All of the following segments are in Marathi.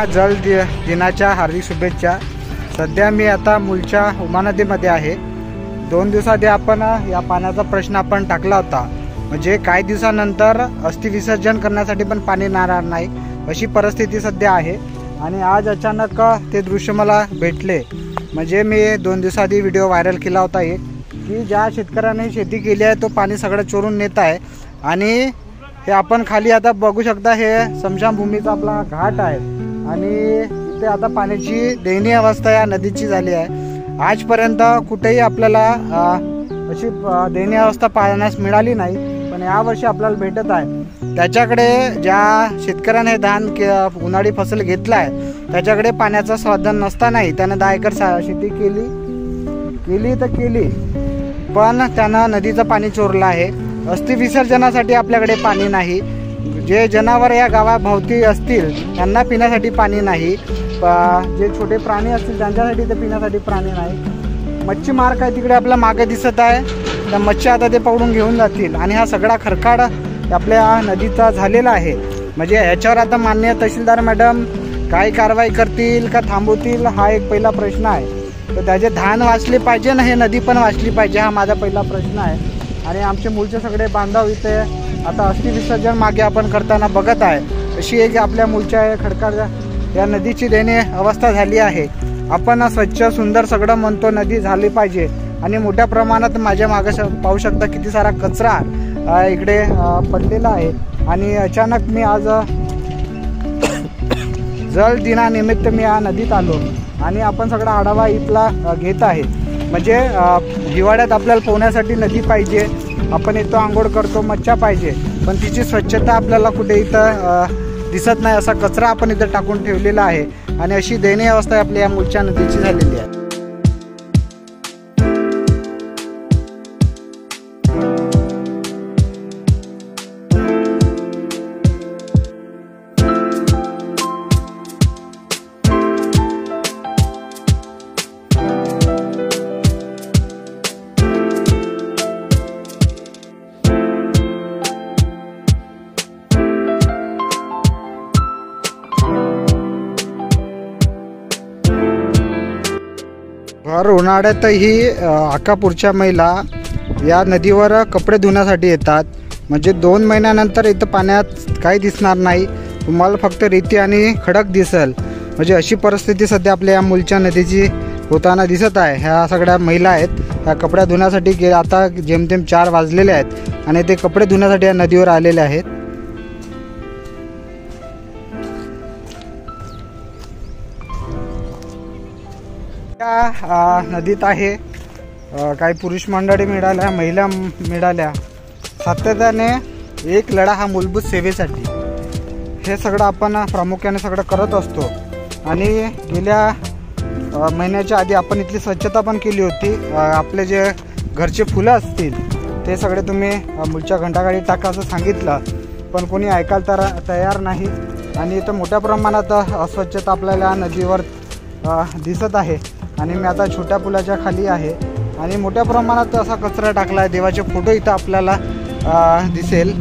जल दिनाच्या हार्दिक शुभेच्छा। सध्या मी आता मूलच्या उमा नदीमध्ये आहे। 2 दिवसाआधी आपण या पाण्याचा प्रश्न आपण टाकला होता, म्हणजे काही दिवसानंतर अस्थि विसर्जन करण्यासाठी पण पाणी राहणार नाही अशी परिस्थिती सध्या आहे। आणि आज अचानक ते दृश्य मला भेटले। म्हणजे मी 2 दिवसाआधी व्हिडिओ व्हायरल केला होता एक, की ज्या शेतकऱ्याने शेती केली आहे तो पाणी सगळं चोरून नेत आहे। आणि हे आपण खाली आता बघू शकता, हे स्मशानभूमीचा आपला घाट आहे आणि इथे आता पाण्याची दयनीय अवस्था या नदीची झाली आहे। आजपर्यंत कुठेही आपल्याला अशी दयनीय अवस्था पाहण्यास मिळाली नाही, पण यावर्षी आपल्याला भेटत आहे। त्याच्याकडे ज्या शेतकऱ्याने धान उन्हाळी फसल घेतला आहे त्याच्याकडे पाण्याचा साधन नसतानाही त्याने 10 एकर शेती केली, पण त्यानं नदीचं पाणी चोरलं आहे। अस्थि विसर्जनासाठी आपल्याकडे पाणी नाही। जे जनावर या गावाभोवती असतील त्यांना पिण्यासाठी पाणी नाही, जे छोटे प्राणी असतील त्यांच्यासाठी ते पिण्यासाठी पाणी नाही। मच्छीमार काय तिकडे आपल्या मागे दिसत आहे, त्या मच्छी आता ते पकडून घेऊन जातील आणि हा सगळा खरकाड आपल्या नदीचा झालेला आहे। म्हणजे याच्यावर आता माननीय तहसीलदार मॅडम काय कारवाई करतील का थांबवतील हा एक पहिला प्रश्न आहे। तर त्याचे धान वाचले पाहिजे ना, हे नदी पण वाचली पाहिजे, हा माझा पहिला प्रश्न आहे। आणि आमचे मूलचे सगळे बांधव इथे आता अस्थि विसर्जन मागे आपण करताना बघत आहे। अशी एक आपल्या मूलच्या खडकाळ या नदीची दयनीय अवस्था झाली आहे। आपण स्वच्छ सुंदर सगळं म्हणतो, नदी झाली पाहिजे आणि मोठ्या प्रमाणात माझ्या मागे पाहू शकता किती सारा कचरा इकडे पडलेला आहे। आणि अचानक मी आज जल दिनानिमित्त मी या नदीत आलो आणि आपण सगळा आढावा इथला घेत आहे। म्हणजे हिवाळ्यात आपल्याला पोहण्यासाठी नदी पाहिजे, आपण इथं आंघोळ करतो, मच्छा पाहिजे, पण तिची स्वच्छता आपल्याला कुठे इथं दिसत नाही। असा कचरा आपण इथं टाकून ठेवलेला आहे आणि अशी दयनीय अवस्था आपल्या या मूलच्या नदीची झालेली आहे। भर उन्हाळ्यातही अक्कापूरच्या महिला या नदीवर कपडे धुण्यासाठी येतात। म्हणजे 2 महिन्यानंतर इथं पाण्यात काही दिसणार नाही, तुम्हाला फक्त रेती आणि खडक दिसेल। म्हणजे अशी परिस्थिती सध्या आपल्या या मूलच्या नदीची होताना दिसत आहे। ह्या सगळ्या महिला आहेत, ह्या कपड्या धुण्यासाठी आता जेमतेम 4 वाजलेले आहेत आणि ते कपडे धुण्यासाठी या नदीवर आलेले आहेत। या नदीत आहे काही पुरुष मंडळी मिळाल्या, महिला मिळाल्या। सातत्याने एक लढा हा मूलभूत सेवेसाठी, हे सगळं आपण प्रामुख्याने सगळं करत असतो। आणि गेल्या महिन्याच्या आधी आपण इथली स्वच्छता पण केली होती। आपले जे घरचे फुलं असतील ते सगळे तुम्ही मूलच्या घंटागाडी टाका असं सांगितलं, पण कोणी ऐकायला तयार नाही। आणि इथं मोठ्या प्रमाणात अस्वच्छता आपल्याला नदीवर दिसत आहे। आणि मी आता छोट्या पुलाच्या खाली आहे आणि मोठ्या प्रमाणात असा कचरा टाकला आहे। देवाचे फोटो इथं आपल्याला दिसेल।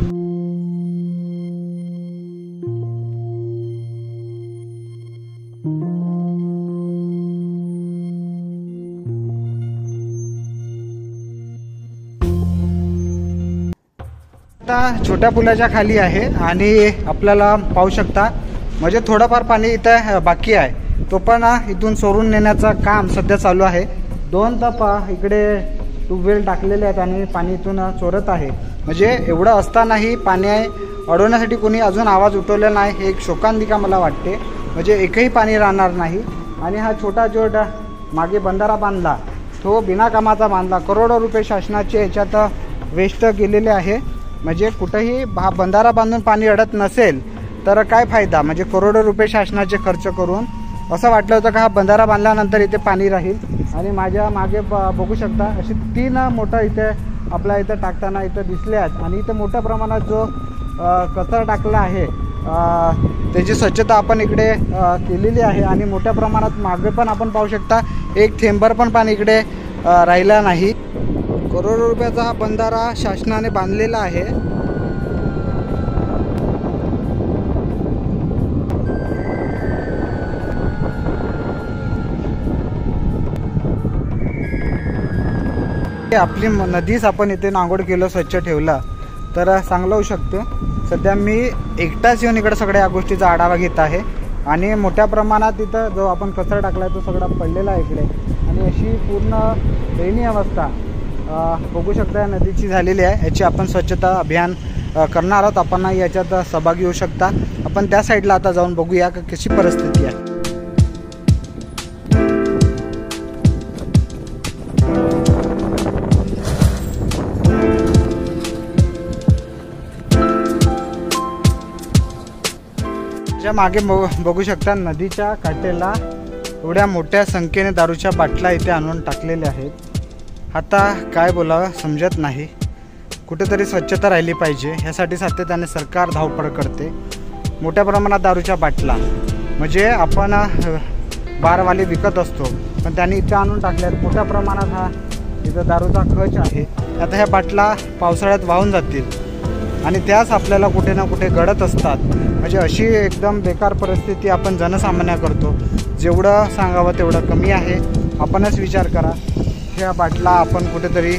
आता छोट्या पुलाच्या खाली आहे आणि आपल्याला पाहू शकता, म्हणजे थोडंफार पाणी इथं बाकी आहे, तो पण इथून सोडून नेण्याचं काम सध्या चालू आहे। 2 इकडे ट्यूबवेल टाकलेले आहेत आणि पाणी इथून चोरत आहे। म्हणजे एवढं असतानाही पाणी अडवण्यासाठी कोणी अजून आवाज उठवलेला नाही, हे एक शोकांतिका मला वाटते। म्हणजे एकही पाणी राहणार नाही। आणि हा छोटा जो मागे बंधारा बांधला तो बिना कामाचा बांधला, करोडो रुपये शासनाचे याच्यात वेस्ट गेलेले आहे। म्हणजे कुठेही हा बंधारा बांधून पाणी अडत नसेल तर काय फायदा, म्हणजे करोडो रुपये शासनाचे खर्च करून असं वाटलं होतं का हा बंधारा बांधल्यानंतर इथे पाणी राहील। आणि माझ्या मागे बघू शकता अशी 3 मोठं इथे आपल्या इथं टाकताना इथं दिसले आहेत। आणि इथे मोठ्या प्रमाणात जो कचरा टाकला आहे त्याची स्वच्छता आपण इकडे केलेली आहे। आणि मोठ्या प्रमाणात मागे पण आपण पाहू शकता एक थेंबर पण पाणी इकडे राहिला नाही। करोडो रुपयाचा हा बंधारा शासनाने बांधलेला आहे। आपली नदीच आपण इथे नांगोड केलं, स्वच्छ ठेवलं तर चांगलं होऊ शकते. सध्या मी एकटाच येऊन इकडे सगळ्या या गोष्टीचा आढावा घेत आहे आणि मोठ्या प्रमाणात इथं जो आपण कचरा टाकला आहे तो सगळा पडलेला आहे इकडे आणि अशी पूर्ण दयनीय अवस्था बघू शकता या नदीची झालेली आहे. याची आपण स्वच्छता अभियान करणार आहोत. आपण याच्यात सहभागी होऊ शकता. आपण त्या साईडला आता जाऊन बघूया की कशी परिस्थिती आहे. मागे बघू शकता नदीच्या काठेला एवढ्या मोठ्या संख्येने दारूच्या बाटल्या इथे आणून टाकलेल्या आहेत. आता काय बोलावं समजत नाही. कुठेतरी स्वच्छता राहिली पाहिजे. ह्यासाठी सातत्याने सरकार धावपळ करते. मोठ्या प्रमाणात दारूच्या बाटल्या म्हणजे आपण बारवाले विकत असतो पण त्यांनी इथे आणून टाकल्यात. मोठ्या प्रमाणात हा इथं दारूचा खच आहे. आता ह्या बाटल्या पावसाळ्यात वाहून जातील आणि त्याच आपल्याला कुठे ना कुठे गळत असतात. म्हणजे अशी एकदम बेकार परिस्थिती आपण जनसामान्य करतो. जेवढं सांगावं तेवढं कमी आहे. आपणच विचार करा. ह्या बाटल्या आपण कुठेतरी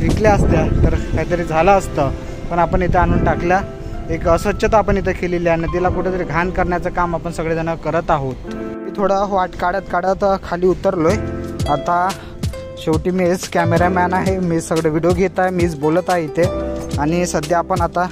विकल्या असत्या तर काहीतरी झालं असतं पण आपण इथं आणून टाकल्या. एक अस्वच्छता आपण इथं केलेली आहे. नदीला कुठेतरी घाण करण्याचं काम आपण सगळेजण करत आहोत. मी थोडा वाट काढत खाली उतरलोय. आता शेवटी मीच कॅमेरामॅन आहे. मी सगळे व्हिडिओ घेत आहे. मीच बोलत आहे इथे आणि सध्या आपण आता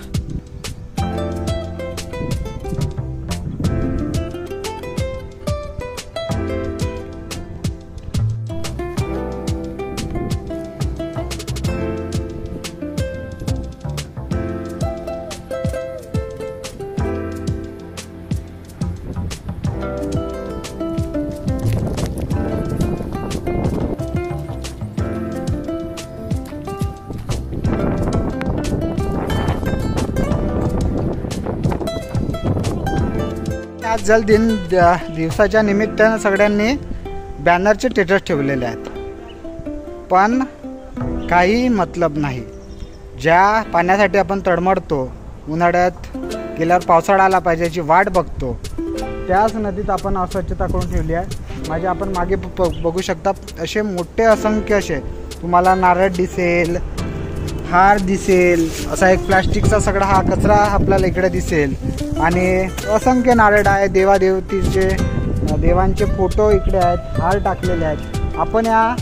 आज जल दिन दिवसाच्या निमित्तानं सगळ्यांनी बॅनरचे स्टेटस ठेवलेले आहेत पण काही मतलब नाही. ज्या पाण्यासाठी आपण तडमडतो, उन्हाळ्यात गेल्यावर पावसाळा आला पाहिजे याची वाट बघतो, त्याच नदीत आपण अस्वच्छता करून ठेवली आहे. माझे आपण मागे बघू शकता असे मोठे असंख्य असे तुम्हाला नारळ दिसेल, हार दिसेल, असा एक प्लास्टिकचा सगळा हा कचरा आपल्याला इकडे दिसेल आणि असंख्य नारळ आहे. देवादेवतीचे देवांचे फोटो इकडे आहेत, हार टाकलेले आहेत. आपण या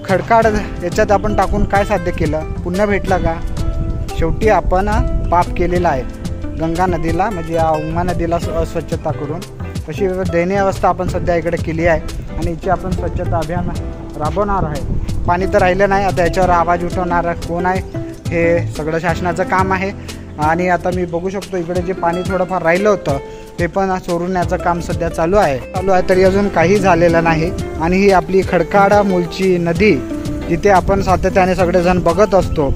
खडकाड याच्यात आपण टाकून काय साध्य केलं? पुण्य भेटलं का? शेवटी आपण पाप केलेला आहे. गंगा नदीला म्हणजे या उमा नदीला अस्वच्छता करून अशी दयनीय अवस्था आपण सध्या इकडे केली आहे आणि हिची आपण स्वच्छता अभियान राबवणार आहे. पाणी तर राहिलं नाही. आता याच्यावर आवाज उठवणार कोण आहे? हे सगळं शासनाचं काम आहे. आणि आता मी बघू शकतो इकडे जे पाणी थोडंफार राहिलं होतं ते पण चोरण्याचं काम सध्या चालू आहे तरी अजून काही झालेलं नाही. आणि ही आपली खडकाड मूलची नदी जिथे आपण सातत्याने सगळेजण बघत असतो,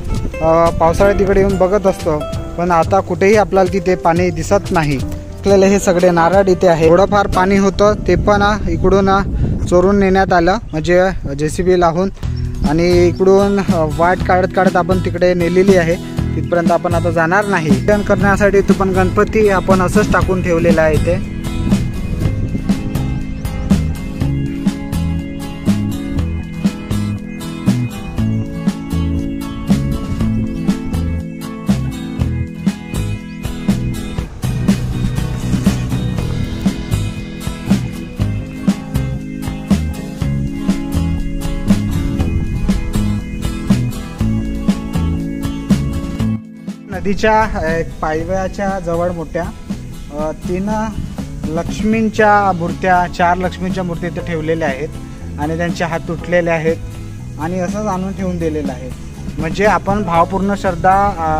पावसाळ्यात तिकडे येऊन बघत असतो पण आता कुठेही आपल्याला तिथे पाणी दिसत नाही. आपल्याला हे सगळे नारळ इथे आहे. थोडंफार पाणी होतं ते पण इकडून चोरून नेण्यात आलं म्हणजे JCB लावून आणि इकडून वाट काढत आपण तिकडे नेलेली आहे. तिथपर्यंत आपण आता जाणार नाही. रिटर्न करण्यासाठी तो पण गणपती आपण असंच टाकून ठेवलेला आहे इथे. नदीच्या पायव्याच्या जवळ मोठ्या 3 लक्ष्मींच्या मूर्त्या, 4 लक्ष्मींच्या मूर्त्या इथे ठेवलेल्या आहेत आणि त्यांचे हात तुटलेले आहेत आणि असंच आणून ठेवून दिलेलं आहे. म्हणजे आपण भावपूर्ण श्रद्धा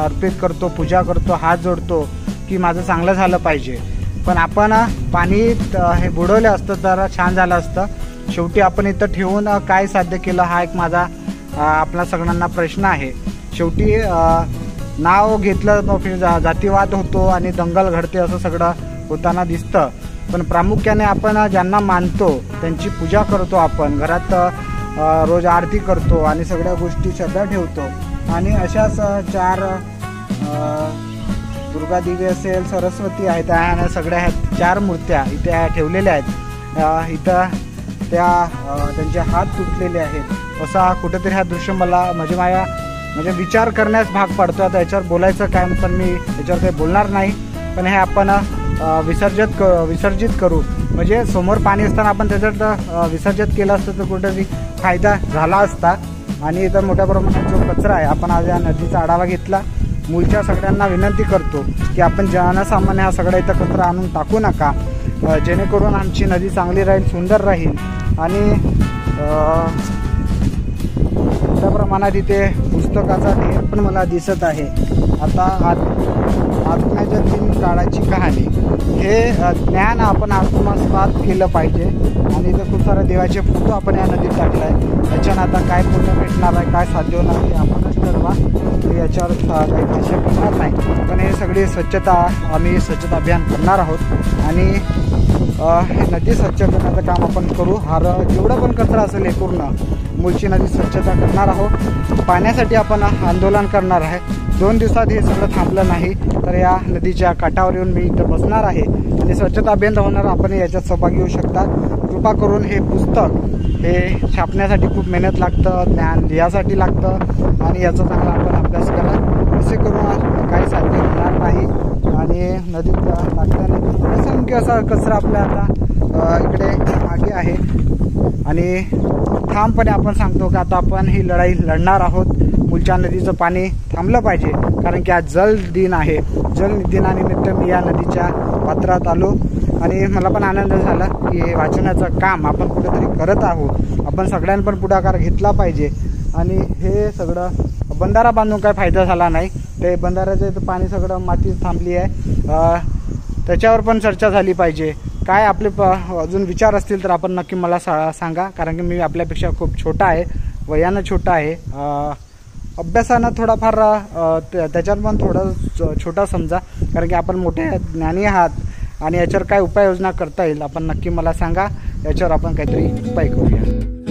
अर्पित करतो, पूजा करतो, हात जोडतो की माझं चांगलं झालं पाहिजे. पण आपण पाणी हे बुडवलं असतं तर छान झालं असतं. शेवटी आपण इथं ठेवून काय साध्य केलं हा एक माझा आपल्या सगळ्यांना प्रश्न आहे. शेवटी नाव घेतलं फिर जातीवाद होतो आणि दंगल घडते असं सगळं होताना दिसतं. पण प्रामुख्याने आपण ज्यांना मानतो त्यांची पूजा करतो, आपण घरात रोज आरती करतो आणि सगळ्या गोष्टी श्रद्धा ठेवतो. आणि अशाच 4 दुर्गादेवी असेल, सरस्वती आहेत आणि सगळ्या ह्या 4 मूर्त्या इथे ठेवलेल्या आहेत. इथं त्यांचे हात तुटलेले आहेत. असा कुठेतरी हा दृश्य मला म्हणजे विचार करण्यास भाग पडतो. आता याच्यावर बोलायचं काय, पण मी याच्यावर काही बोलणार नाही. पण हे आपण विसर्जित करू. म्हणजे समोर पाणी असताना आपण त्याच्यात विसर्जित केलं असतं तर कुठेतरी फायदा झाला असता. आणि इथं मोठ्या प्रमाणात जो कचरा आहे, आपण आज या नदीचा आढावा घेतला. मूलच्या सगळ्यांना विनंती करतो की आपण जनसामान्य हा सगळा इथं कचरा आणून टाकू नका, जेणेकरून आमची नदी चांगली राहील, सुंदर राहील. आणि मोठ्या प्रमाणात इथे पुस्तकाचा ढेर पण मला दिसत आहे. आता आत्म्याच्या 3 काळाची कहाणी हे ज्ञान आपण आत्मसात केलं पाहिजे. आणि इथं खूप सारे देवाचे फोटो आपण या नदीत टाकला आहे. याच्यानं आता काय पुण्य भेटणार आहे, काय साध्य होणार आहे आपणच ठरवा. याच्यावर काही भाष्य करणार नाही. पण हे सगळी आम्ही स्वच्छता अभियान करणार आहोत. आणि हे नदी स्वच्छ करण्याचं काम आपण करू. जेवढा पण कचरा असेल हे पूर्ण मूलची नदी स्वच्छता करणार आहोत. पाण्यासाठी आपण आंदोलन करणार आहे. 2 दिवसात हे सगळं थांबलं नाही तर या नदीच्या काठावर येऊन मी इथं बसणार आहे आणि स्वच्छता अभियान होणार. आपण याच्यात सहभागी होऊ शकता. कृपा करून हे पुस्तक हे छापण्यासाठी खूप मेहनत लागतं, ज्ञान लिहासाठी लागतं. आणि याचा चांगला आपण अभ्यास करा. असे करून काही साध्य होणार नाही. आणि नदीत टाकल्याने असंख्य असा कचरा आपल्या आता इकडे मागे आहे. आणि ठामपणे आपण सांगतो की आता आपण ही लढाई लढणार आहोत. मूलच्या नदीचं पाणी थांबलं पाहिजे, कारण की आज जल दिन आहे. जल दिनानिमित्त मी या नदीच्या पात्रात आलो आणि मला पण आनंद झाला की हे वाचवण्याचं काम आपण कुठेतरी करत आहोत. आपण सगळ्यांनी पण पुढाकार घेतला पाहिजे. आणि हे सगळं बंधारा बांधून काय फायदा झाला नाही. ते बंधाऱ्याचं पाणी सगळं माती थांबली आहे. त्याच्यावर पण चर्चा झाली पाहिजे. काय आपले अजून विचार असतील तर आपण नक्की मला सांगा, कारण की मी आपल्यापेक्षा खूप छोटा आहे, वयानं छोटा आहे. अभ्यासानं थोडाफार त्याच्यात पण थोडं छोटा समजा, कारण की आपण मोठे ज्ञानी आहात. आणि याच्यावर काय उपाययोजना करता येईल आपण नक्की मला सांगा. याच्यावर आपण काहीतरी उपाय करूया.